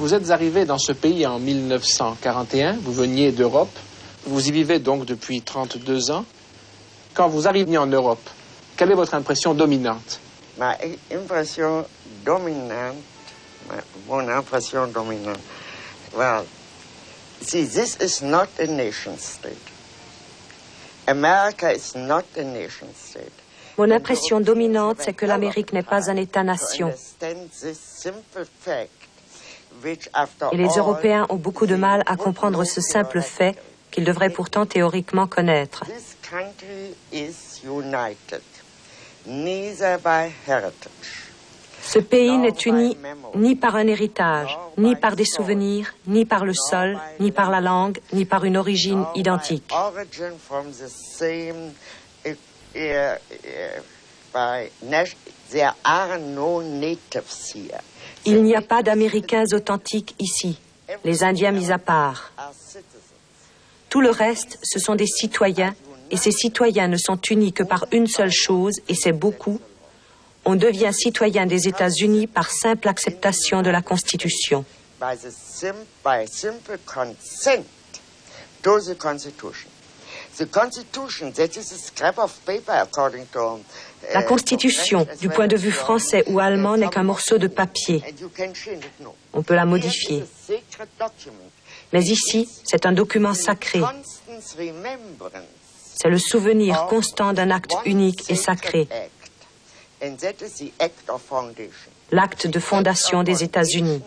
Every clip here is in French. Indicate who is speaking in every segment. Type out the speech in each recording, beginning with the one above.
Speaker 1: Vous êtes arrivé dans ce pays en 1941, vous veniez d'Europe, vous y vivez donc depuis 32 ans. Quand vous arrivez en Europe, quelle est votre impression dominante?
Speaker 2: Ma impression dominante, mon impression dominante, well, see, this is not a nation state. America is not a nation state.
Speaker 3: Mon impression dominante, c'est que l'Amérique n'est pas un État-nation. Et les Européens ont beaucoup de mal à comprendre ce simple fait qu'ils devraient pourtant théoriquement connaître. Ce pays n'est uni ni par un héritage, ni par des souvenirs, ni par le sol, ni par la langue, ni par une origine identique. Il n'y a pas d'Américains authentiques ici, les Indiens mis à part. Tout le reste, ce sont des citoyens, et ces citoyens ne sont unis que par une seule chose, et c'est beaucoup. On devient citoyen des États-Unis par simple acceptation de la Constitution. La Constitution, du point de vue français ou allemand, n'est qu'un morceau de papier. On peut la modifier. Mais ici, c'est un document sacré. C'est le souvenir constant d'un acte unique et sacré. L'acte de fondation des États-Unis.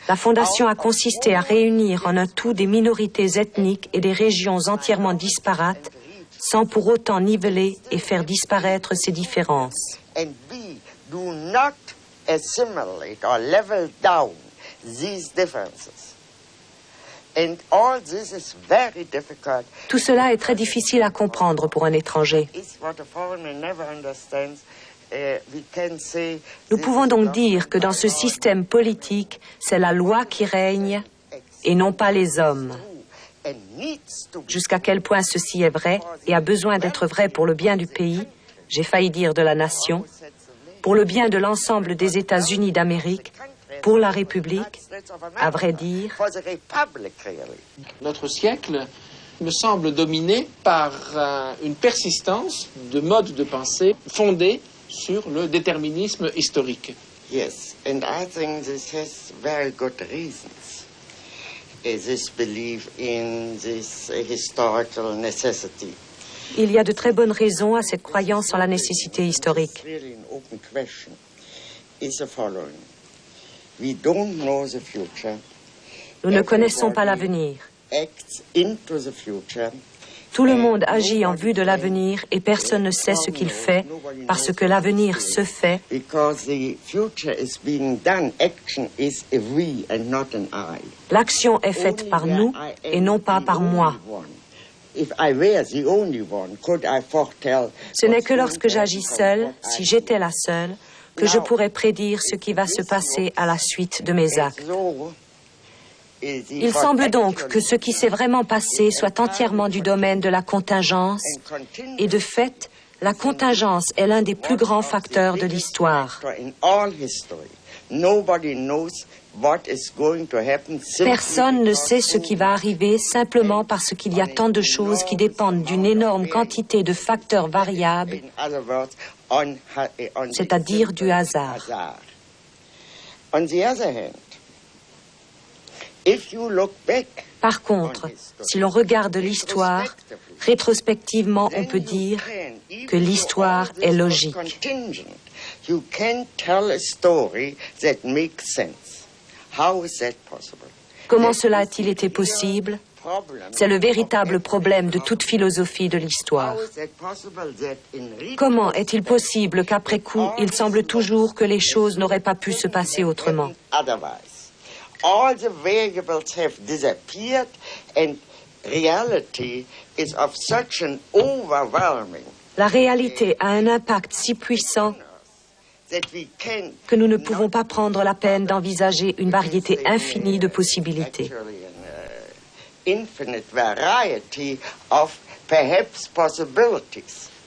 Speaker 3: La fondation a consisté à réunir en un tout des minorités ethniques et des régions entièrement disparates, sans pour autant niveler et faire disparaître ces différences. Tout cela est très difficile à comprendre pour un étranger. Nous pouvons donc dire que dans ce système politique, c'est la loi qui règne et non pas les hommes. Jusqu'à quel point ceci est vrai et a besoin d'être vrai pour le bien du pays, j'ai failli dire de la nation, pour le bien de l'ensemble des États-Unis d'Amérique, pour la République, à vrai dire.
Speaker 1: Notre siècle me semble dominé par une persistance de modes de pensée fondés sur le déterminisme historique.
Speaker 2: Yes, and I think this has very good reasons. This belief in this historical necessity.
Speaker 3: Il y a de très bonnes raisons à cette croyance en la nécessité historique. Nous ne connaissons pas l'avenir. Tout le monde agit en vue de l'avenir et personne ne sait ce qu'il fait parce que l'avenir se fait. L'action est faite par nous et non pas par moi. Ce n'est que lorsque j'agis seule, si j'étais la seule, que je pourrais prédire ce qui va se passer à la suite de mes actes. Il semble donc que ce qui s'est vraiment passé soit entièrement du domaine de la contingence, et de fait, la contingence est l'un des plus grands facteurs de l'histoire. Personne ne sait ce qui va arriver simplement parce qu'il y a tant de choses qui dépendent d'une énorme quantité de facteurs variables, c'est-à-dire du hasard. Par contre, si l'on regarde l'histoire, rétrospectivement, on peut dire que l'histoire est logique. Comment cela a-t-il été possible? C'est le véritable problème de toute philosophie de l'histoire. Comment est-il possible qu'après coup, il semble toujours que les choses n'auraient pas pu se passer autrement?
Speaker 2: All the variables have disappeared and reality is of such an overwhelming.
Speaker 3: La réalité a un impact si puissant que nous ne pouvons pas prendre la peine d'envisager une variété infinie de possibilités.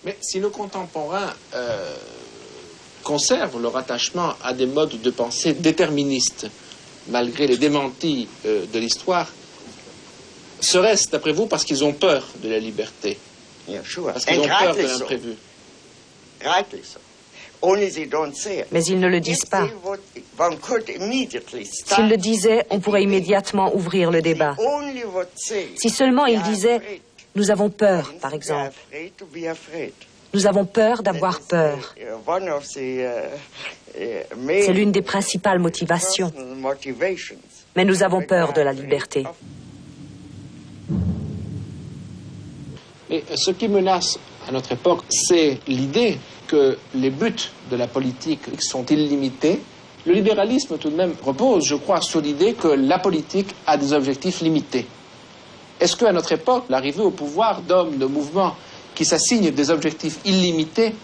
Speaker 1: Mais si nos contemporains conservent leur attachement à des modes de pensée déterministes, malgré les démentis de l'histoire, serait-ce, d'après vous, parce qu'ils ont peur de la liberté?
Speaker 2: Yeah, sure.
Speaker 1: Parce qu'ils ont peur de l'imprévu.
Speaker 2: Rightly so. Only they don't say it.
Speaker 3: Mais ils ne le disent
Speaker 2: If
Speaker 3: pas.
Speaker 2: they would, one could immediately start.
Speaker 3: S'ils le disaient, on pourrait immédiatement ouvrir le débat.
Speaker 2: They only would say,
Speaker 3: Si seulement ils
Speaker 2: "We are
Speaker 3: disaient
Speaker 2: afraid."
Speaker 3: « Nous avons peur »,
Speaker 2: Means
Speaker 3: par
Speaker 2: we are
Speaker 3: exemple.
Speaker 2: afraid to be afraid.
Speaker 3: Nous avons peur d'avoir peur.
Speaker 2: One of the,
Speaker 3: C'est l'une des principales motivations.
Speaker 2: motivations.
Speaker 3: Mais nous avons peur de la liberté.
Speaker 1: Et ce qui menace à notre époque, c'est l'idée que les buts de la politique sont illimités. Le libéralisme, tout de même, repose, je crois, sur l'idée que la politique a des objectifs limités. Est-ce qu'à notre époque, l'arrivée au pouvoir d'hommes, de mouvements qui s'assignent des objectifs illimités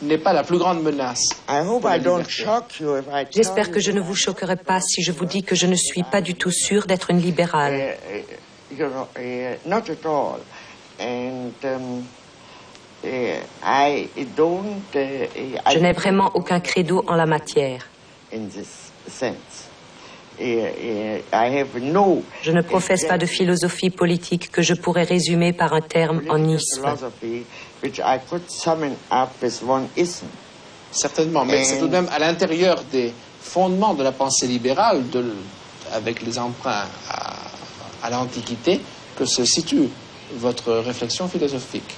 Speaker 1: n'est pas la plus grande menace?
Speaker 3: J'espère que je ne vous choquerai pas si je vous dis que je ne suis pas du tout sûre d'être une libérale.
Speaker 2: Not at all. And
Speaker 3: Je n'ai vraiment aucun credo en la matière.
Speaker 2: in this sense. I have no
Speaker 3: Je ne professe pas de philosophie politique que je pourrais résumer par un terme en isme.
Speaker 2: philosophy which I could summon up with one ism.
Speaker 1: Certainement, mais c'est tout de même à l'intérieur des fondements de la pensée libérale, avec les emprunts à l'Antiquité, que se situe votre réflexion philosophique.